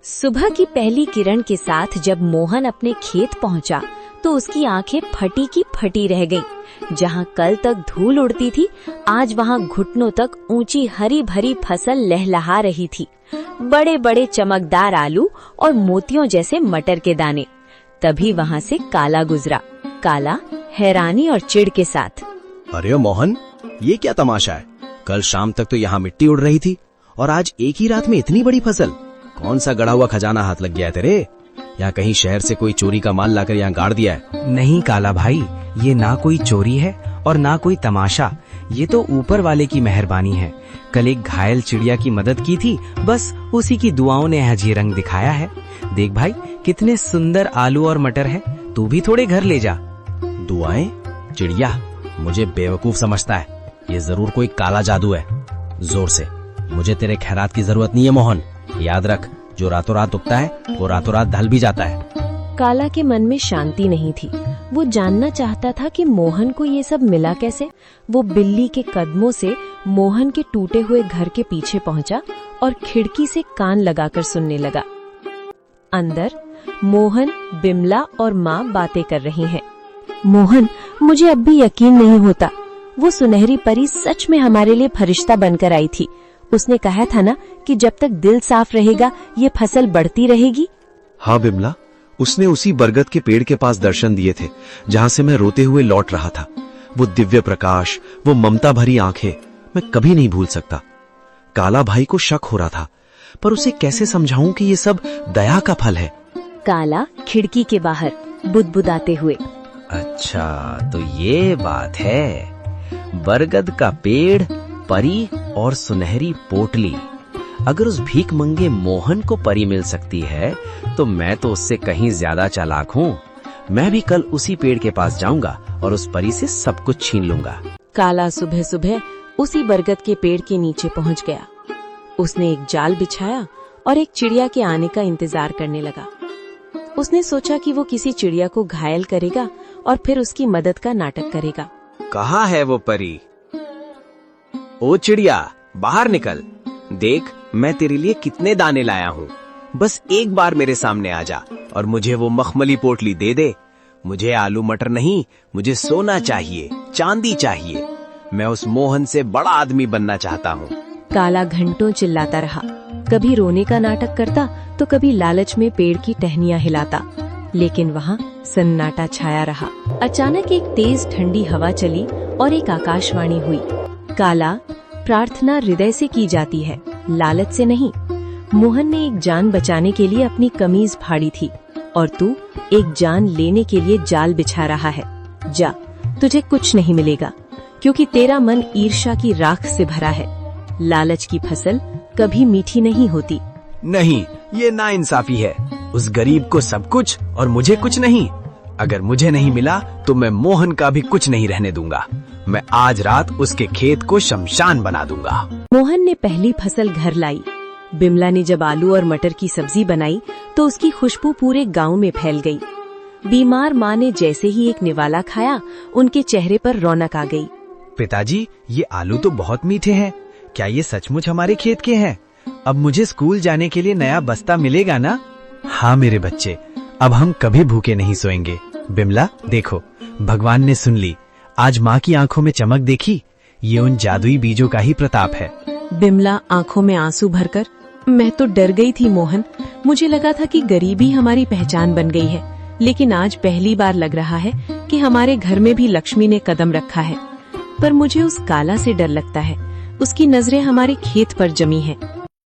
सुबह की पहली किरण के साथ जब मोहन अपने खेत पहुंचा तो उसकी आंखें फटी की फटी रह गईं। जहां कल तक धूल उड़ती थी, आज वहां घुटनों तक ऊंची हरी भरी फसल लहलहा रही थी। बड़े बड़े चमकदार आलू और मोतियों जैसे मटर के दाने। तभी वहां से काला गुजरा। काला हैरानी और चिढ़ के साथ, अरे मोहन, ये क्या तमाशा है? कल शाम तक तो यहाँ मिट्टी उड़ रही थी और आज एक ही रात में इतनी बड़ी फसल। कौन सा गड़ा हुआ खजाना हाथ लग गया है तेरे? या कहीं शहर से कोई चोरी का माल लाकर यहाँ गाड़ दिया है? नहीं काला भाई, ये ना कोई चोरी है और ना कोई तमाशा। ये तो ऊपर वाले की मेहरबानी है। कल एक घायल चिड़िया की मदद की थी, बस उसी की दुआओं ने आज ये रंग दिखाया है। देख भाई, कितने सुंदर आलू और मटर है। तू भी थोड़े घर ले जा। दुआएं? चिड़िया मुझे बेवकूफ समझता है। ये जरूर कोई काला जादू है। जोर से, मुझे तेरे खैरात की जरूरत नहीं है मोहन। याद रख, जो रातों रात उगता है वो रातों रात ढल भी जाता है। काला के मन में शांति नहीं थी। वो जानना चाहता था कि मोहन को ये सब मिला कैसे। वो बिल्ली के कदमों से मोहन के टूटे हुए घर के पीछे पहुंचा और खिड़की से कान लगाकर सुनने लगा। अंदर मोहन, बिमला और माँ बातें कर रही हैं। मोहन, मुझे अब भी यकीन नहीं होता। वो सुनहरी परी सच में हमारे लिए फरिश्ता बनकर आई थी। उसने कहा था ना कि जब तक दिल साफ रहेगा ये फसल बढ़ती रहेगी। हाँ बिमला, उसने उसी बरगद के पेड़ के पास दर्शन दिए थे जहाँ से मैं रोते हुए लौट रहा था। वो दिव्य प्रकाश, वो ममता भरी आंखें, मैं कभी नहीं भूल सकता। काला भाई को शक हो रहा था, पर उसे कैसे समझाऊं कि ये सब दया का फल है। काला खिड़की के बाहर बुदबुदाते हुए, अच्छा तो ये बात है। बरगद का पेड़, परी और सुनहरी पोटली। अगर उस भीख मंगे मोहन को परी मिल सकती है तो मैं तो उससे कहीं ज्यादा चालाक हूँ। मैं भी कल उसी पेड़ के पास जाऊंगा और उस परी से सब कुछ छीन लूंगा। काला सुबह सुबह उसी बरगद के पेड़ के नीचे पहुंच गया। उसने एक जाल बिछाया और एक चिड़िया के आने का इंतजार करने लगा। उसने सोचा कि वो किसी चिड़िया को घायल करेगा और फिर उसकी मदद का नाटक करेगा। कहाँ है वो परी? ओ चिड़िया, बाहर निकल। देख, मैं तेरे लिए कितने दाने लाया हूँ। बस एक बार मेरे सामने आ जा और मुझे वो मखमली पोटली दे दे। मुझे आलू मटर नहीं, मुझे सोना चाहिए, चांदी चाहिए। मैं उस मोहन से बड़ा आदमी बनना चाहता हूँ। काला घंटों चिल्लाता रहा। कभी रोने का नाटक करता तो कभी लालच में पेड़ की टहनियां हिलाता, लेकिन वहाँ सन्नाटा छाया रहा। अचानक एक तेज ठंडी हवा चली और एक आकाशवाणी हुई। काला, प्रार्थना हृदय से की जाती है, लालच से नहीं। मोहन ने एक जान बचाने के लिए अपनी कमीज फाड़ी थी और तू एक जान लेने के लिए जाल बिछा रहा है। जा, तुझे कुछ नहीं मिलेगा क्योंकि तेरा मन ईर्ष्या की राख से भरा है। लालच की फसल कभी मीठी नहीं होती। नहीं, ये नाइंसाफी है। उस गरीब को सब कुछ और मुझे कुछ नहीं। अगर मुझे नहीं मिला तो मैं मोहन का भी कुछ नहीं रहने दूंगा। मैं आज रात उसके खेत को शमशान बना दूंगा। मोहन ने पहली फसल घर लाई। बिमला ने जब आलू और मटर की सब्जी बनाई तो उसकी खुशबू पूरे गांव में फैल गई। बीमार माँ ने जैसे ही एक निवाला खाया, उनके चेहरे पर रौनक आ गई। पिताजी, ये आलू तो बहुत मीठे हैं। क्या ये सचमुच हमारे खेत के हैं? अब मुझे स्कूल जाने के लिए नया बस्ता मिलेगा ना? हाँ मेरे बच्चे, अब हम कभी भूखे नहीं सोएंगे। बिमला देखो, भगवान ने सुन ली। आज माँ की आंखों में चमक देखी? ये उन जादुई बीजों का ही प्रताप है। बिमला आंखों में आंसू भरकर, मैं तो डर गई थी मोहन। मुझे लगा था कि गरीबी हमारी पहचान बन गई है, लेकिन आज पहली बार लग रहा है कि हमारे घर में भी लक्ष्मी ने कदम रखा है। पर मुझे उस काला से डर लगता है। उसकी नजरें हमारे खेत पर जमी हैं।